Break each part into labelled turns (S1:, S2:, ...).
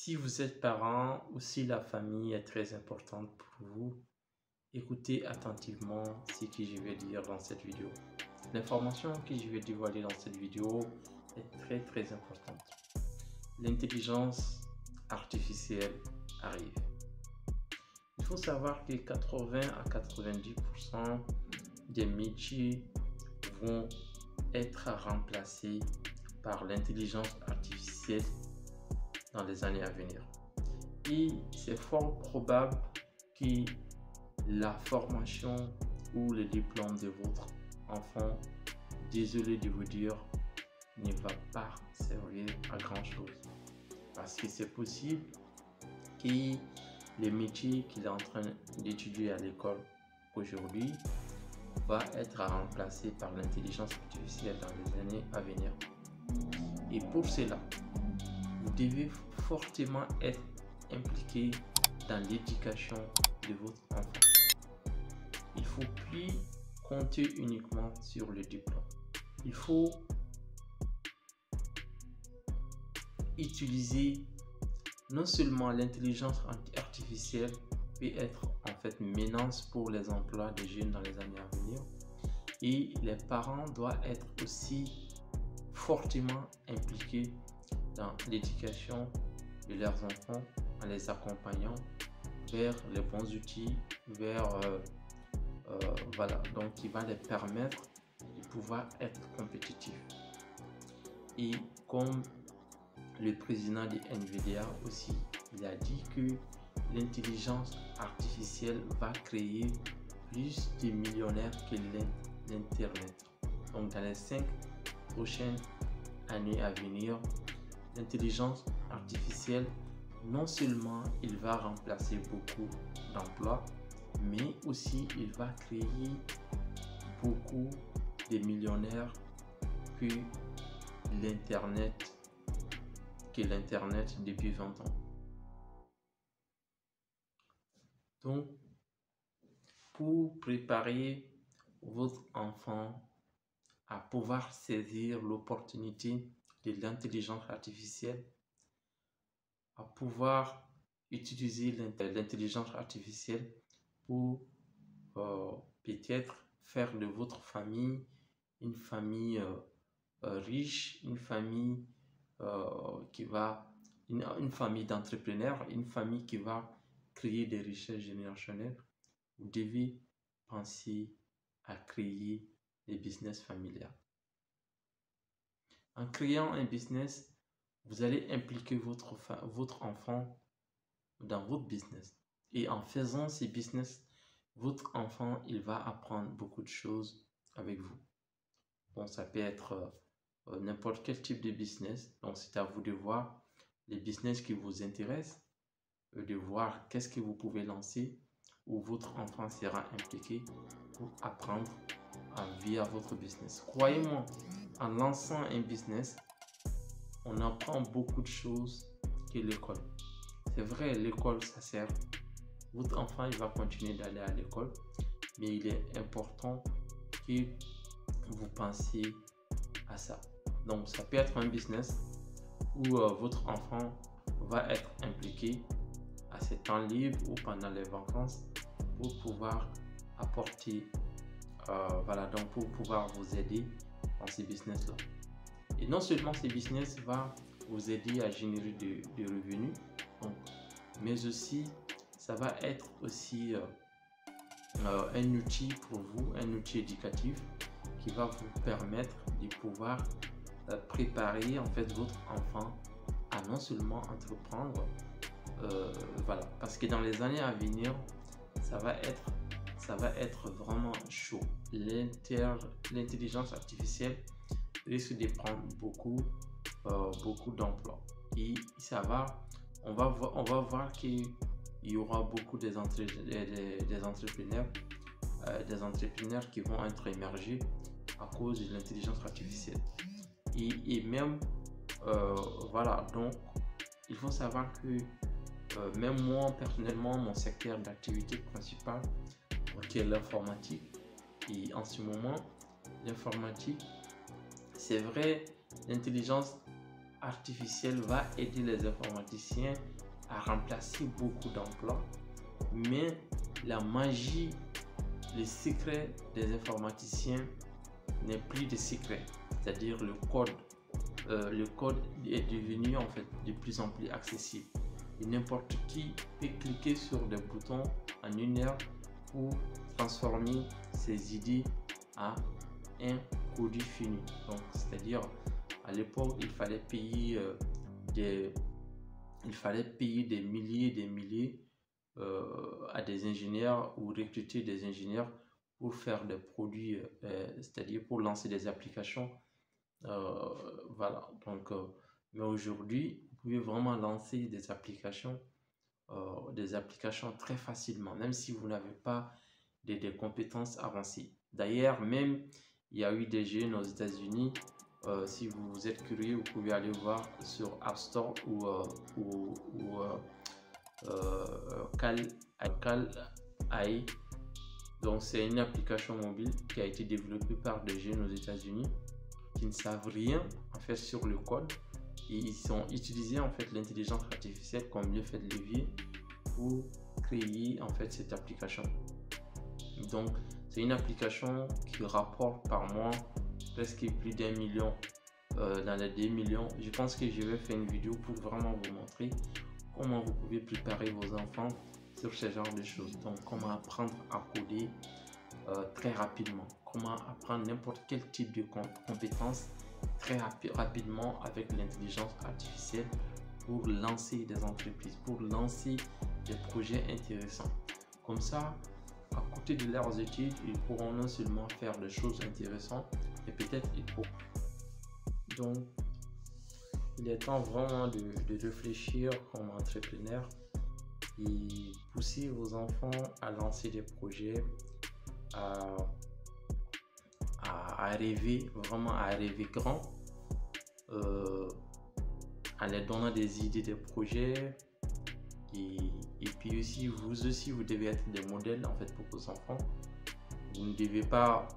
S1: Si vous êtes parent ou si la famille est très importante pour vous, écoutez attentivement ce que je vais dire dans cette vidéo. L'information que je vais dévoiler dans cette vidéo est très importante. L'intelligence artificielle arrive. Il faut savoir que 80 à 90% des métiers vont être remplacés par l'intelligence artificielle dans les années à venir. Et c'est fort probable que la formation ou le diplôme de votre enfant, désolé de vous dire, ne va pas servir à grand chose. Parce que c'est possible que les métiers qu'il est en train d'étudier à l'école aujourd'hui va être remplacé par l'intelligence artificielle dans les années à venir. Et pour cela, vous devez fortement être impliqué dans l'éducation de votre enfant. Il ne faut plus compter uniquement sur le diplôme. Il faut utiliser non seulement l'intelligence artificielle peut être en fait menace pour les emplois des jeunes dans les années à venir, et les parents doivent être aussi fortement impliqués dans l'éducation de leurs enfants en les accompagnant vers les bons outils, vers donc qui va les permettre de pouvoir être compétitifs. Et comme le président de NVIDIA aussi, il a dit que l'intelligence artificielle va créer plus de millionnaires que l'Internet. Donc dans les 5 prochaines années à venir, l'intelligence artificielle, non seulement il va remplacer beaucoup d'emplois, mais aussi il va créer beaucoup de millionnaires que l'Internet depuis 20 ans. Donc, pour préparer votre enfant à pouvoir saisir l'opportunité de l'intelligence artificielle, à pouvoir utiliser l'intelligence artificielle pour peut-être faire de votre famille une famille riche, une famille une famille d'entrepreneurs, une famille qui va créer des richesses générationnelles. Vous devez penser à créer des business familiales. En créant un business, vous allez impliquer votre enfant dans votre business. Et en faisant ces business, votre enfant, il va apprendre beaucoup de choses avec vous. Bon, ça peut être n'importe quel type de business. Donc, c'est à vous de voir les business qui vous intéressent, de voir qu'est-ce que vous pouvez lancer, où votre enfant sera impliqué pour apprendre via votre business. Croyez-moi, en lançant un business, on apprend beaucoup de choses que l'école. C'est vrai, l'école, ça sert. Votre enfant, il va continuer d'aller à l'école, mais il est important que vous pensiez à ça. Donc, ça peut être un business où votre enfant va être impliqué à ses temps libres ou pendant les vacances pour pouvoir apporter, donc pour pouvoir vous aider dans ces business-là. Et non seulement ces business va vous aider à générer de revenus, donc, mais aussi ça va être aussi un outil pour vous, un outil éducatif qui va vous permettre de pouvoir préparer en fait votre enfant à non seulement entreprendre, parce que dans les années à venir, ça va être vraiment chaud. L'intelligence artificielle risque de prendre beaucoup d'emplois, et on va voir qu'il y aura beaucoup des entrepreneurs qui vont être émergés à cause de l'intelligence artificielle. Et même donc il faut savoir que même moi personnellement, mon secteur d'activité principal qui est l'informatique, et en ce moment l'informatique, c'est vrai, l'intelligence artificielle va aider les informaticiens à remplacer beaucoup d'emplois, mais la magie, le secret des informaticiens n'est plus de secret, c'est-à-dire le code est devenu en fait de plus en plus accessible. Et n'importe qui peut cliquer sur des boutons en une heure pour transformer ses idées à un produit fini. Donc, c'est-à-dire à l'époque, il fallait payer des milliers à des ingénieurs ou recruter des ingénieurs pour faire des produits, c'est-à-dire pour lancer des applications. Voilà. Donc, mais aujourd'hui, vous pouvez vraiment lancer des applications très facilement, même si vous n'avez pas des compétences avancées. D'ailleurs, même il y a eu des jeunes aux États-Unis. Si vous êtes curieux, vous pouvez aller voir sur App Store ou Cal.ai. Donc, c'est une application mobile qui a été développée par des jeunes aux États-Unis qui ne savent rien en fait sur le code, et ils ont utilisé en fait l'intelligence artificielle comme l'effet de levier pour créer en fait cette application. Donc, c'est une application qui rapporte par mois presque plus d'1 million, dans les 2 millions. Je pense que je vais faire une vidéo pour vraiment vous montrer comment vous pouvez préparer vos enfants sur ce genre de choses. Donc, comment apprendre à coder très rapidement, comment apprendre n'importe quel type de compétences très rapidement avec l'intelligence artificielle pour lancer des entreprises, pour lancer des projets intéressants. Comme ça, à côté de leurs études, ils pourront non seulement faire des choses intéressantes, et peut-être ils pourront. Donc, il est temps vraiment de réfléchir comme entrepreneur et pousser vos enfants à lancer des projets, à rêver, vraiment à rêver grand, en les donnant des idées, des projets. Et puis aussi, vous devez être des modèles en fait pour vos enfants. Vous ne devez pas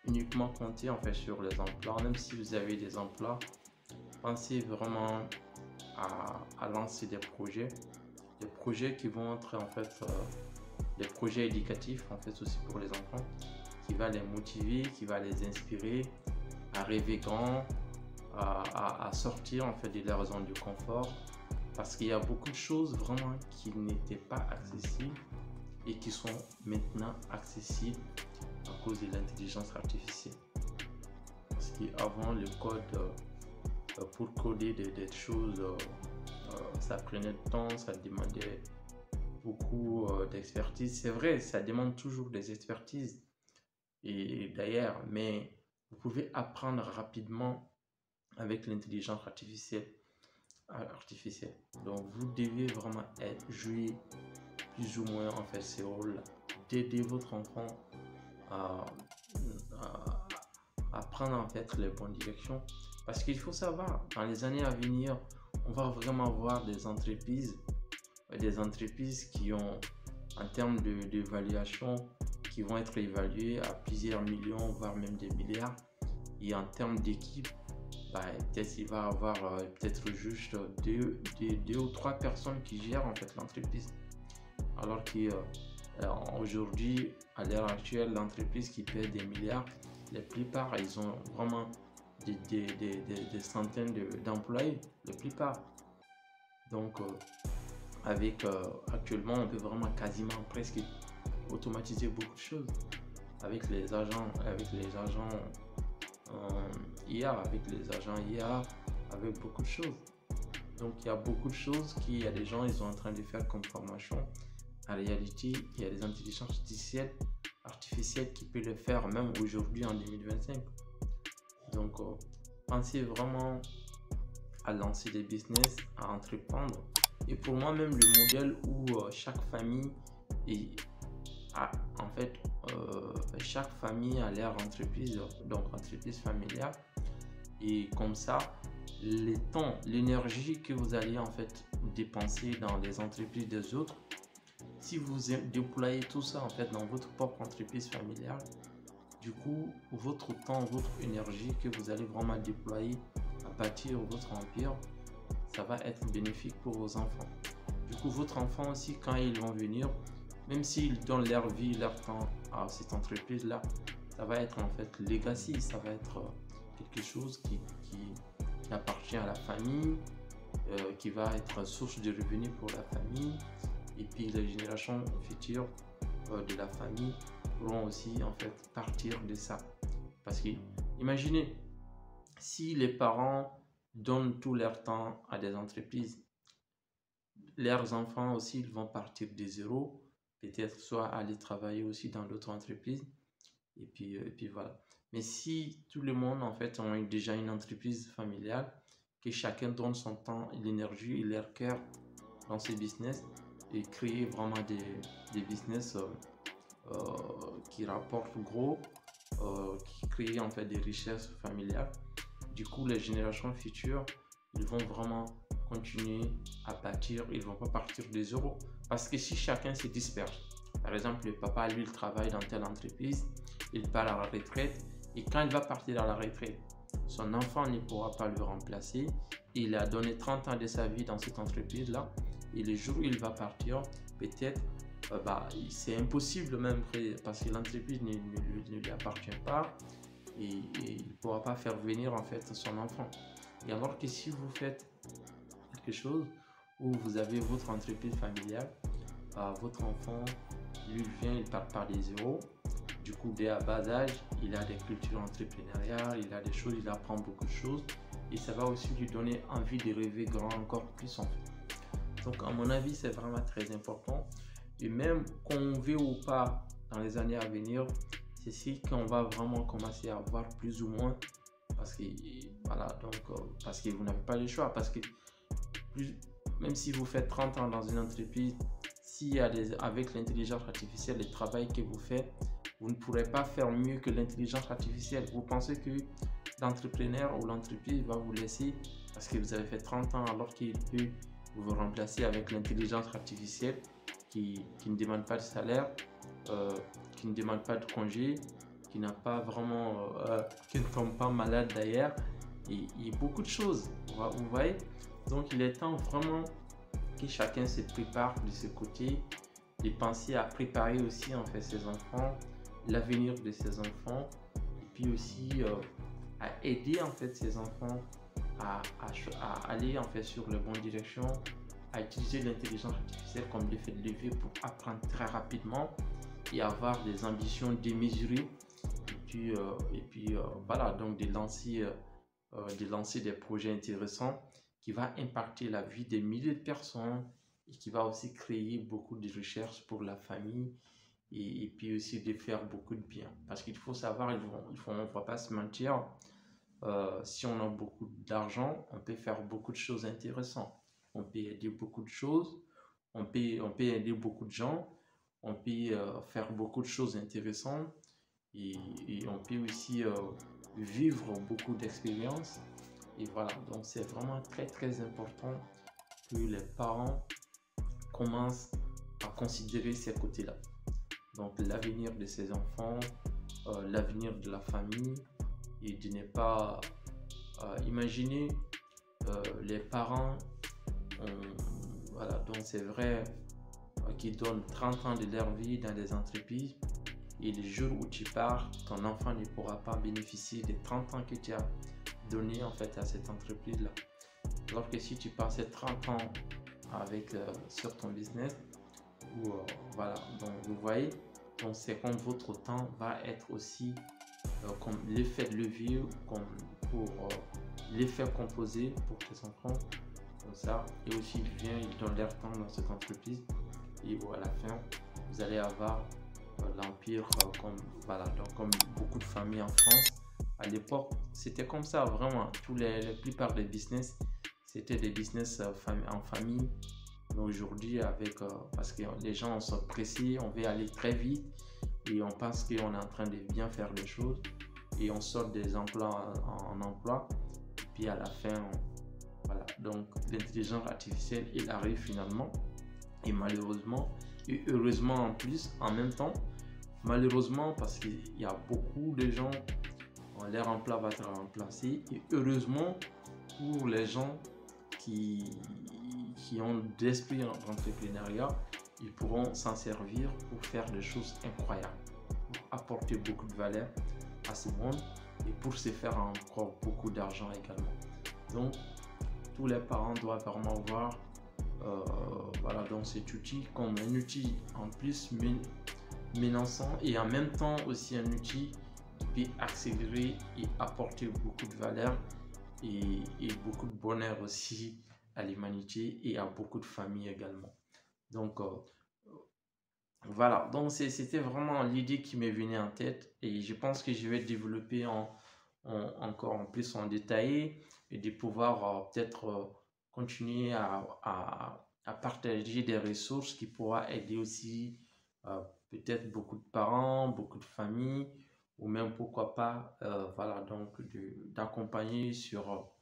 S1: uniquement compter en fait sur les emplois. Même si vous avez des emplois, pensez vraiment à lancer des projets qui vont être en fait des projets éducatifs en fait aussi pour les enfants, qui va les motiver, qui va les inspirer à rêver grand, à sortir en fait de leur zone de confort, parce qu'il y a beaucoup de choses vraiment qui n'étaient pas accessibles et qui sont maintenant accessibles à cause de l'intelligence artificielle. Parce qu'avant, le code, pour coder des choses, ça prenait du temps, ça demandait beaucoup d'expertise. C'est vrai, ça demande toujours des expertises. Et d'ailleurs, mais vous pouvez apprendre rapidement avec l'intelligence artificielle. Donc, vous devez vraiment jouer plus ou moins en fait ce rôle d'aider votre enfant à prendre en fait les bonnes directions, parce qu'il faut savoir, dans les années à venir, on va vraiment voir des entreprises qui ont, en termes d'évaluation, qui vont être évaluées à plusieurs millions, voire même des milliards. Et en termes d'équipe, peut-être il va y avoir peut-être juste deux ou trois personnes qui gèrent en fait l'entreprise. Alors qu'aujourd'hui, à l'heure actuelle, l'entreprise qui paie des milliards, la plupart, ils ont vraiment des centaines d'employés, la plupart. Donc, actuellement, on peut vraiment quasiment presque automatiser beaucoup de choses avec les agents IA, avec beaucoup de choses. Donc, il y a beaucoup de choses il y a des gens, ils sont en train de faire comme formation. En réalité, il y a des intelligences artificielles qui peuvent le faire même aujourd'hui en 2025. Donc, pensez vraiment à lancer des business, à entreprendre. Et pour moi, même le modèle où chaque famille chaque famille a leur entreprise, donc entreprise familiale. Et comme ça, le temps, l'énergie que vous allez en fait dépenser dans les entreprises des autres, si vous déployez tout ça en fait dans votre propre entreprise familiale, du coup, votre temps, votre énergie que vous allez vraiment déployer bâtir votre empire, ça va être bénéfique pour vos enfants. Du coup, votre enfant aussi, quand ils vont venir, même s'ils donnent leur vie, leur temps à cette entreprise-là, ça va être en fait legacy, ça va être quelque chose qui appartient à la famille, qui va être source de revenus pour la famille, et puis les générations futures de la famille pourront aussi en fait partir de ça. Parce que imaginez, si les parents donnent tout leur temps à des entreprises, leurs enfants aussi ils vont partir de zéro, peut-être soit aller travailler aussi dans d'autres entreprises, et puis voilà. Mais si tout le monde en fait ont déjà une entreprise familiale, que chacun donne son temps, l'énergie et leur cœur dans ces business et créer vraiment des business qui rapportent gros, qui créent en fait des richesses familiales. Du coup, les générations futures, ils vont vraiment continuer à bâtir, ils vont pas partir de zéro. Parce que si chacun se disperse, par exemple, le papa, lui, il travaille dans telle entreprise, il part à la retraite, et quand il va partir à la retraite, son enfant ne pourra pas le remplacer. Il a donné 30 ans de sa vie dans cette entreprise-là, et le jour où il va partir, peut-être, c'est impossible même, parce que l'entreprise ne lui appartient pas, et il ne pourra pas faire venir en fait son enfant. Et alors que si vous faites quelque chose où vous avez votre entreprise familiale, votre enfant, lui vient, il part par des zéros. Du coup, dès à bas âge, il a des cultures entrepreneuriales, il a des choses, il apprend beaucoup de choses. Et ça va aussi lui donner envie de rêver grand encore plus en fait. Donc, à mon avis, c'est vraiment très important. Et même qu'on veut ou pas dans les années à venir, c'est ici qu'on va vraiment commencer à voir plus ou moins. Parce que, voilà, donc, parce que vous n'avez pas le choix. Parce que même si vous faites 30 ans dans une entreprise, s'il y a avec l'intelligence artificielle, le travail que vous faites, vous ne pourrez pas faire mieux que l'intelligence artificielle. Vous pensez que l'entrepreneur ou l'entreprise va vous laisser parce que vous avez fait 30 ans alors qu'il peut vous remplacer avec l'intelligence artificielle qui ne demande pas de salaire, qui ne demande pas de congé, qui n'a pas vraiment, qui ne tombe pas malade d'ailleurs, et beaucoup de choses, vous voyez. Donc il est temps vraiment que chacun se prépare de ce côté, de penser à préparer aussi en fait ses enfants, l'avenir de ses enfants, et puis aussi à aider en fait ses enfants à aller en fait sur la bonne direction, à utiliser l'intelligence artificielle comme l'effet de levier pour apprendre très rapidement et avoir des ambitions démesurées, et puis voilà, donc de lancer des projets intéressants qui va impacter la vie des milliers de personnes et qui va aussi créer beaucoup de recherches pour la famille, et puis aussi de faire beaucoup de bien. Parce qu'il faut savoir, on ne va pas se mentir, si on a beaucoup d'argent, on peut faire beaucoup de choses intéressantes. On peut aider beaucoup de choses, on peut aider beaucoup de gens, on peut faire beaucoup de choses intéressantes, et on peut aussi vivre beaucoup d'expériences. Et voilà, donc c'est vraiment très très important que les parents commencent à considérer ces côtés-là. Donc l'avenir de ses enfants, l'avenir de la famille, et de ne pas imaginer les parents, voilà, donc c'est vrai, qui donnent 30 ans de leur vie dans des entreprises, et le jour où tu pars, ton enfant ne pourra pas bénéficier des 30 ans que tu as donné en fait à cette entreprise là. Alors que si tu passes 30 ans avec sur ton business, ou voilà, donc vous voyez, donc c'est comme votre temps va être aussi comme l'effet de levier, comme pour l'effet composé pour tes enfants, comme ça. Et aussi ils donnent leur temps dans cette entreprise, et à la fin vous allez avoir l'empire, comme voilà, donc comme beaucoup de familles en France. À l'époque, c'était comme ça, vraiment. La plupart des business, c'était des business en famille. Mais aujourd'hui, parce que les gens sont pressés, on veut aller très vite, et on pense qu'on est en train de bien faire les choses, et on sort des emplois en emploi, et puis à la fin, voilà. Donc, l'intelligence artificielle, il arrive finalement, et malheureusement, et heureusement en plus, en même temps, malheureusement, parce qu'il y a beaucoup de gens, leur emploi va être remplacé, et heureusement, pour les gens qui, qui ont d'esprit d'entrepreneuriat, ils pourront s'en servir pour faire des choses incroyables, pour apporter beaucoup de valeur à ce monde et pour se faire encore beaucoup d'argent également. Donc, tous les parents doivent vraiment voir voilà, donc cet outil comme un outil en plus menaçant et en même temps aussi un outil qui peut accélérer et apporter beaucoup de valeur et beaucoup de bonheur aussi à l'humanité et à beaucoup de familles également. Donc, voilà, donc c'était vraiment l'idée qui m'est venue en tête et je pense que je vais développer encore en plus en détail et de pouvoir peut-être continuer à partager des ressources qui pourront aider aussi peut-être beaucoup de parents, beaucoup de familles ou même pourquoi pas voilà donc d'accompagner sur